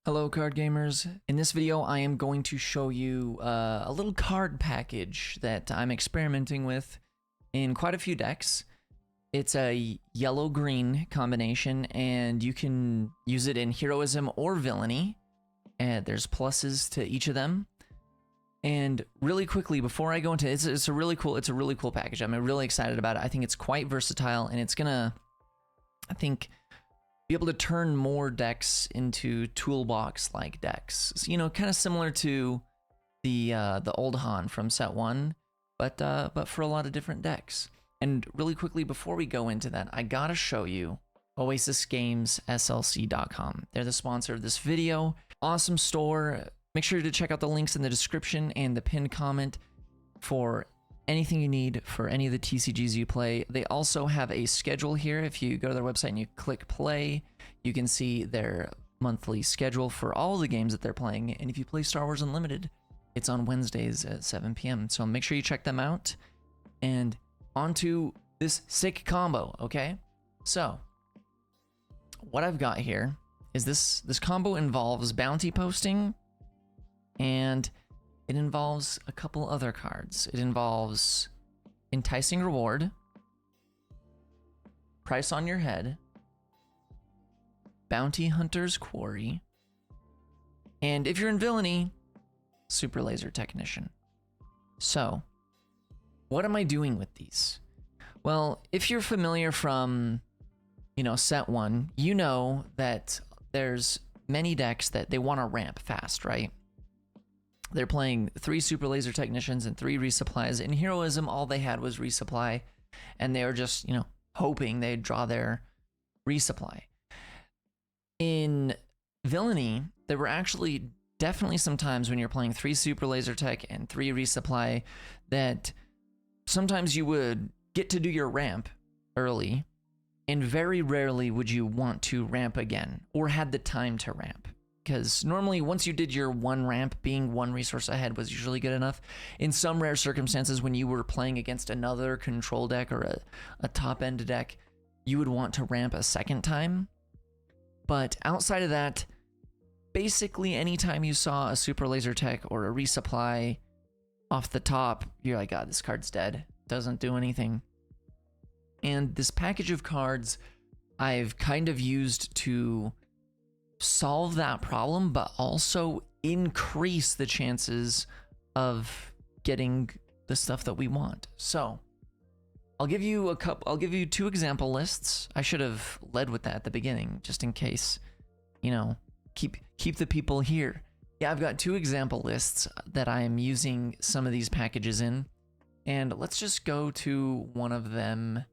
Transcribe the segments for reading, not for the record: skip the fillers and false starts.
Hello card gamers. In this video I am going to show you a little card package that I'm experimenting with in quite a few decks. It's a yellow-green combination and you can use it in heroism or villainy, and there's pluses to each of them. And really quickly before I go into it, it's a really cool package. I'm really excited about it. I think it's quite versatile and it's gonna, I think, be able to turn more decks into toolbox like decks. So, you know, kind of similar to the old Han from set 1, but for a lot of different decks. And really quickly before we go into that, I gotta show you Oasis Games SLC.com. They're the sponsor of this video. Awesome store. Make sure to check out the links in the description and the pinned comment for anything you need for any of the TCGs you play. They also have a schedule here. If you go to their website and you click play, you can see their monthly schedule for all the games that they're playing. And if you play Star Wars Unlimited, it's on Wednesdays at 7 p.m. So make sure you check them out. And onto this sick combo, okay? So what I've got here is this combo involves bounty posting, and it involves a couple other cards. It involves Enticing Reward, Price on Your Head, Bounty Hunter's Quarry, and if you're in villainy, Super Laser Technician. So, what am I doing with these? Well, if you're familiar from, set 1, you know that there's many decks that they want to ramp fast, right? They're playing 3 Super Laser Technicians and 3 resupplies. In Heroism, all they had was resupply, and they were just, hoping they'd draw their resupply. In Villainy, there were actually definitely some times when you're playing 3 Super Laser Tech and 3 resupply that sometimes you would get to do your ramp early, and very rarely would you want to ramp again, or had the time to ramp. Because normally once you did your one ramp, being 1 resource ahead was usually good enough. In some rare circumstances, when you were playing against another control deck or a top end deck, you would want to ramp a second time. But outside of that, basically anytime you saw a Super Laser Tech or a resupply off the top, you're like, God, this card's dead. Doesn't do anything. And this package of cards I've kind of used to solve that problem, but also increase the chances of getting the stuff that we want. So I'll give you 2 example lists. I should have led with that at the beginning, just in case, keep the people here. Yeah, I've got 2 example lists that I am using some of these packages in, and let's just go to one of them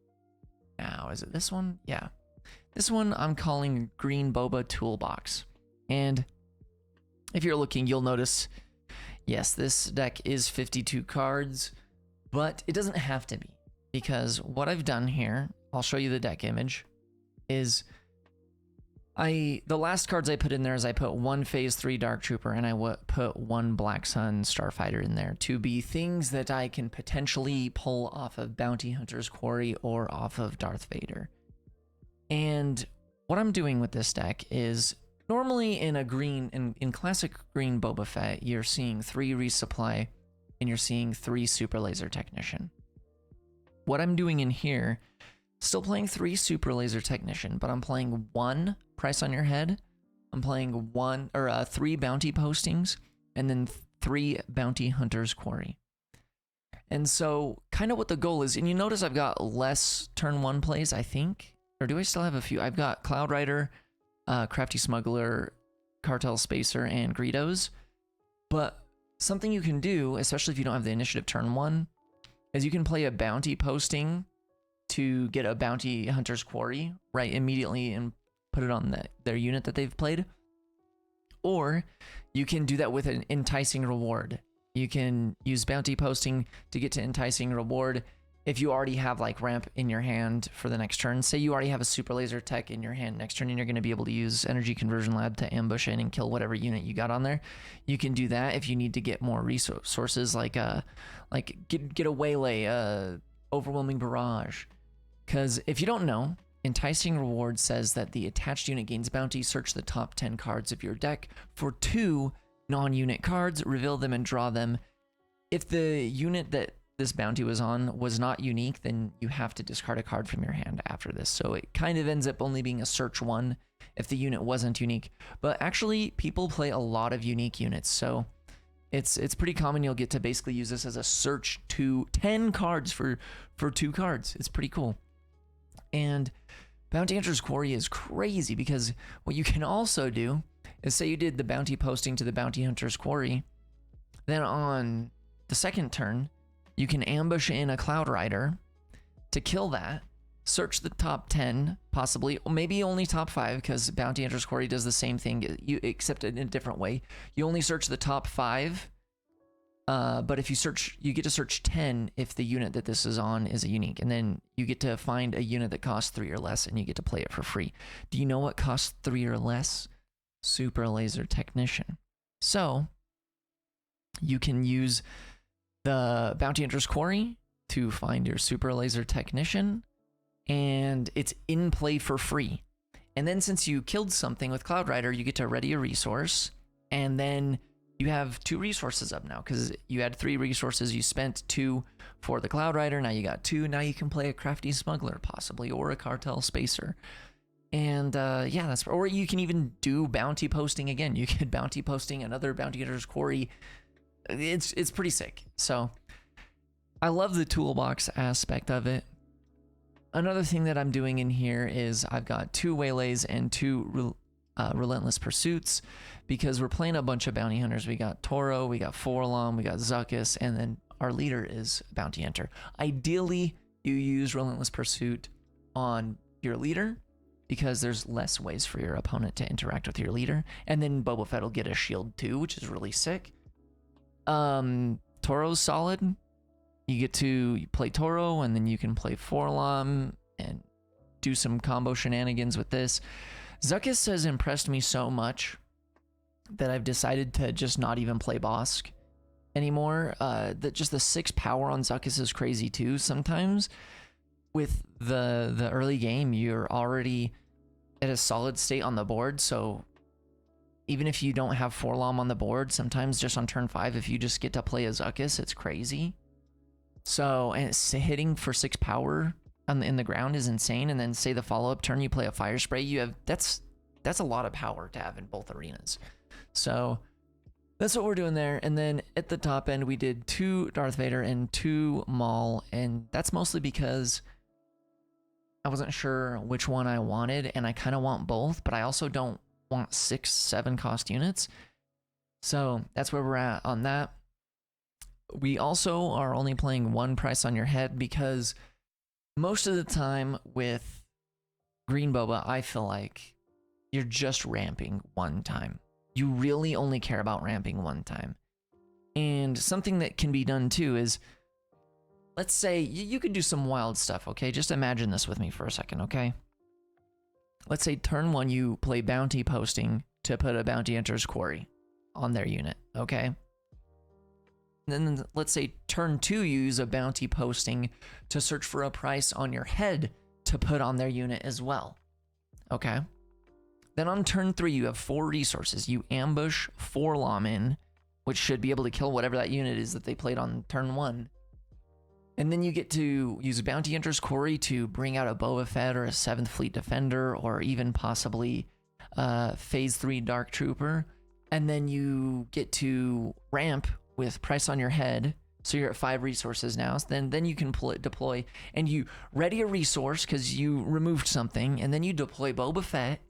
now. Is it this one? Yeah. This one I'm calling Green Boba Toolbox. And if you're looking, you'll notice, yes, this deck is 52 cards, but it doesn't have to be, because what I've done here, I'll show you the deck image, is the last cards I put in there is I put 1 Phase 3 Dark Trooper and I put 1 Black Sun Starfighter in there to be things that I can potentially pull off of Bounty Hunter's Quarry or off of Darth Vader. And what I'm doing with this deck is, normally in classic green Boba Fett, you're seeing 3 resupply and you're seeing 3 Super Laser Technician. What I'm doing in here, still playing 3 Super Laser Technician, but I'm playing 1 Price on Your Head. I'm playing 3 Bounty Postings, and then 3 Bounty Hunter's Quarry. And so kind of what the goal is, and you notice I've got less turn 1 plays, I think. Or do I still have a few? I've got Cloud Rider, Crafty Smuggler, Cartel Spacer, and Greedos. But something you can do, especially if you don't have the initiative turn 1, is you can play a bounty posting to get a Bounty Hunter's Quarry right immediately and put it on their unit that they've played. Or you can do that with an Enticing Reward. You can use bounty posting to get to Enticing Reward. If you already have like ramp in your hand for the next turn, say you already have a Super Laser Tech in your hand next turn and you're going to be able to use Energy Conversion Lab to ambush in and kill whatever unit you got on there. You can do that if you need to get more resources like get a Waylay, Overwhelming Barrage. Because if you don't know, Enticing Reward says that the attached unit gains bounty. Search the top 10 cards of your deck for 2 non-unit cards, reveal them and draw them. If the unit that this bounty was on was not unique, then you have to discard a card from your hand after this. So it kind of ends up only being a search 1 if the unit wasn't unique. But actually, people play a lot of unique units, so it's pretty common you'll get to basically use this as a search to 10 cards for 2 cards. It's pretty cool. And Bounty Hunter's Quarry is crazy because what you can also do is, say you did the bounty posting to the Bounty Hunter's Quarry, then on the second turn, you can ambush in a Cloud Rider to kill that, search the top 10, possibly, or maybe only top 5, because Bounty Hunter's Quarry does the same thing, except in a different way. You only search the top 5, but if you search, you get to search 10 if the unit that this is on is a unique, and then you get to find a unit that costs 3 or less, and you get to play it for free. Do you know what costs 3 or less? Super Laser Technician. So you can use the Bounty Hunter's Quarry to find your Super Laser Technician, and it's in play for free. And then since you killed something with Cloud Rider, you get to ready a resource, and then you have 2 resources up now, because you had 3 resources, you spent 2 for the Cloud Rider, now you got 2, now you can play a Crafty Smuggler, possibly, or a Cartel Spacer. And yeah, that's, or you can even do bounty posting again. You could bounty posting another Bounty Hunter's Quarry. It's pretty sick. So I love the toolbox aspect of it. Another thing that I'm doing in here is I've got 2 waylays and 2 relentless pursuits, because we're playing a bunch of bounty hunters. We got Toro, we got Forlom, we got Zuckuss, and then our leader is Bounty Hunter. Ideally, you use relentless pursuit on your leader, because there's less ways for your opponent to interact with your leader. And then Boba Fett will get a shield too, which is really sick. Toro's solid. You get to play Toro, and then you can play Forlom and do some combo shenanigans with this. Zuckuss has impressed me so much that I've decided to just not even play Bosk anymore. Just the 6 power on Zuckuss is crazy too. Sometimes with the early game, you're already at a solid state on the board, so even if you don't have Forlom on the board, sometimes just on turn 5, if you just get to play a Zuckuss, it's crazy. So, and it's hitting for 6 power in the ground is insane, and then say the follow-up turn you play a Fire Spray, you have, that's a lot of power to have in both arenas. So that's what we're doing there. And then at the top end, we did 2 Darth Vader and 2 Maul, and that's mostly because I wasn't sure which one I wanted, and I kind of want both, but I also don't want 6, 7 cost units. So that's where we're at on that. We also are only playing 1 price on your head, because most of the time with Green Boba, I feel like you're just ramping 1 time. You really only care about ramping 1 time. And something that can be done too is, let's say you could do some wild stuff, okay? Just imagine this with me for a second, okay? Let's say turn 1 you play bounty posting to put a Bounty Hunter's Quarry on their unit, okay? And then let's say turn 2 you use a bounty posting to search for a price on your head to put on their unit as well, okay? Then on turn 3 you have 4 resources. You ambush Forlom in, which should be able to kill whatever that unit is that they played on turn 1. And then you get to use Bounty Hunter's Quarry to bring out a Boba Fett or a 7th Fleet Defender, or even possibly Phase 3 Dark Trooper. And then you get to ramp with price on your head, so you're at 5 resources now. So then you can deploy, and you ready a resource because you removed something, and then you deploy Boba Fett,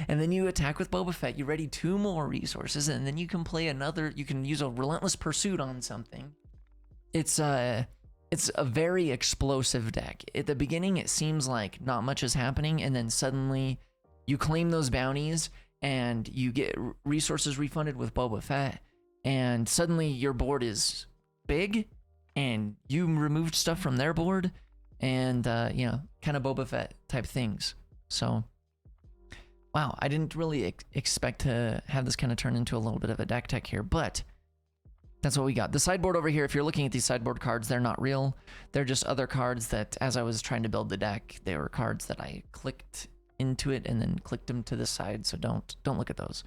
and then you attack with Boba Fett. You ready 2 more resources, and then you can play another. You can use a Relentless Pursuit on something. It's a very explosive deck. At the beginning, it seems like not much is happening, and then suddenly you claim those bounties, and you get resources refunded with Boba Fett, and suddenly your board is big, and you removed stuff from their board, and you know, kind of Boba Fett type things. So, wow, I didn't really expect to have this kind of turn into a little bit of a deck tech here, but that's what we got. The sideboard over here, if you're looking at these sideboard cards, they're not real. They're just other cards that, as I was trying to build the deck, they were cards that I clicked into it and then clicked them to the side, so don't look at those.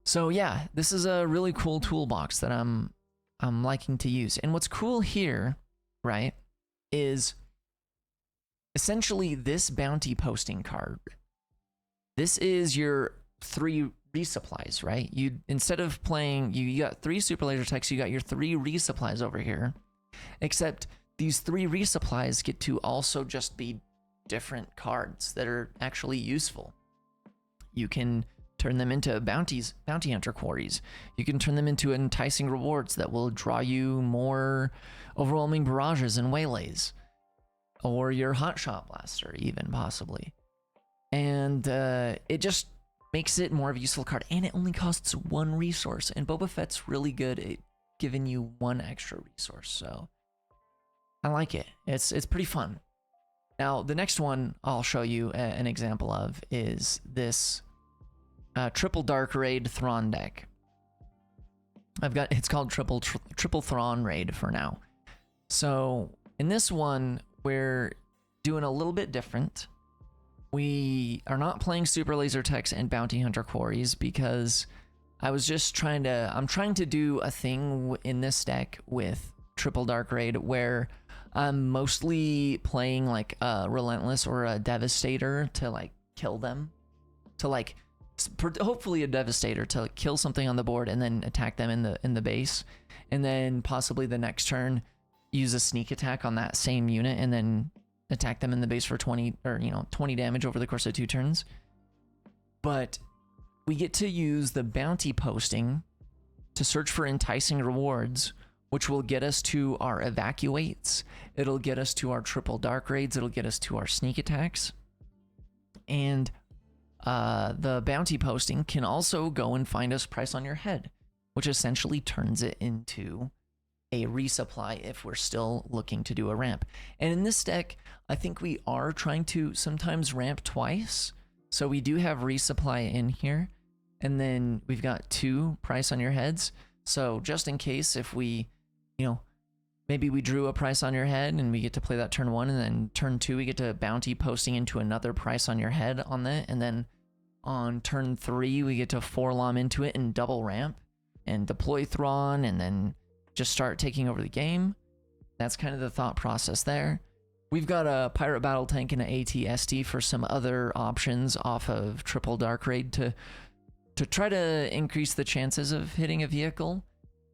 So yeah, this is a really cool toolbox that I'm liking to use. And what's cool here, right, is essentially this bounty posting card. This is your 3 resupplies, right? You, instead of playing, you got 3 super laser techs, you got your 3 resupplies over here, except these 3 resupplies get to also just be different cards that are actually useful. You can turn them into bounty hunter quarries. You can turn them into enticing rewards that will draw you more overwhelming barrages and waylays, or your hot shot blaster even possibly. And it just makes it more of a useful card, and it only costs 1 resource, and Boba Fett's really good at giving you 1 extra resource, so I like it. It's pretty fun. Now, the next one I'll show you an example of is this triple dark raid Thrawn deck. It's called triple Thrawn raid for now. So in this one, we're doing a little bit different. We are not playing super laser techs and bounty hunter quarries because I'm trying to do a thing in this deck with triple dark raid where I'm mostly playing like a relentless or a devastator to like kill them, to like hopefully a devastator to kill something on the board and then attack them in the base, and then possibly the next turn use a sneak attack on that same unit and then attack them in the base for 20 damage over the course of 2 turns. But we get to use the bounty posting to search for enticing rewards, which will get us to our evacuates. It'll get us to our triple dark raids. It'll get us to our sneak attacks. And the bounty posting can also go and find us price on your head, which essentially turns it into a resupply if we're still looking to do a ramp. And in this deck, I think we are trying to sometimes ramp twice. So we do have resupply in here, and then we've got 2 price on your heads. So just in case, if we, maybe we drew a price on your head and we get to play that turn 1, and then turn 2 we get to bounty posting into another price on your head on that, and then on turn 3 we get to 4-lom into it and double ramp and deploy Thrawn and then just start taking over the game. That's kind of the thought process there. We've got a pirate battle tank and an AT-ST for some other options off of triple dark raid to try to increase the chances of hitting a vehicle.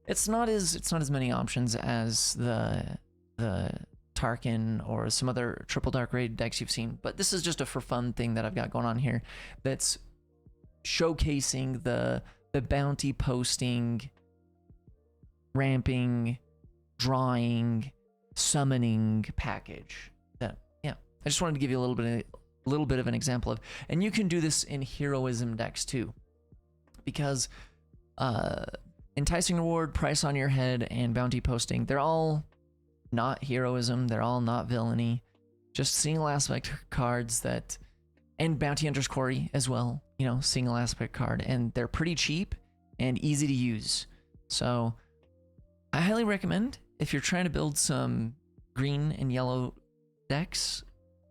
It's not as many options as the Tarkin or some other triple dark raid decks you've seen, but this is just a for fun thing that I've got going on here that's showcasing the bounty posting, ramping, drawing, summoning package. That, yeah, I just wanted to give you a little bit of an example of, and you can do this in heroism decks too, because enticing reward, price on your head, and bounty posting, they're all not heroism, they're all not villainy, just single aspect cards that, and bounty hunter's quarry as well, single aspect card, and they're pretty cheap and easy to use. So I highly recommend, if you're trying to build some green and yellow decks,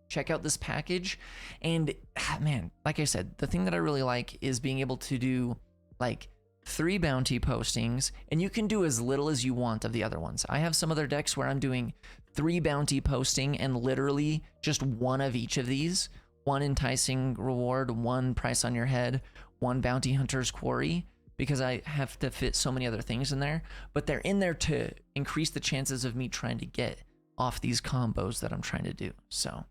check out this package. And man, like I said, the thing that I really like is being able to do like 3 bounty postings, and you can do as little as you want of the other ones. I have some other decks where I'm doing 3 bounty posting and literally just 1 of each of these. 1 enticing reward, 1 price on your head, 1 bounty hunter's quarry, because I have to fit so many other things in there, but they're in there to increase the chances of me trying to get off these combos that I'm trying to do. So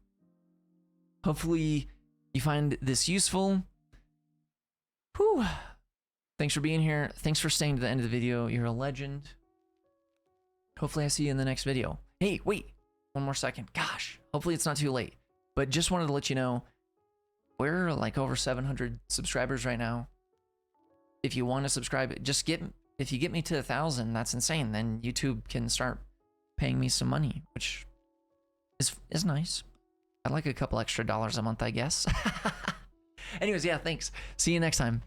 hopefully you find this useful. Whew. Thanks for being here. Thanks for staying to the end of the video. You're a legend. Hopefully I see you in the next video. Hey, wait, 1 more second. Gosh, hopefully it's not too late, but just wanted to let you know we're like over 700 subscribers right now. If you want to subscribe, if you get me to 1,000, that's insane. Then YouTube can start paying me some money, which is nice. I'd like a couple extra dollars a month, I guess. Anyways, yeah, thanks. See you next time.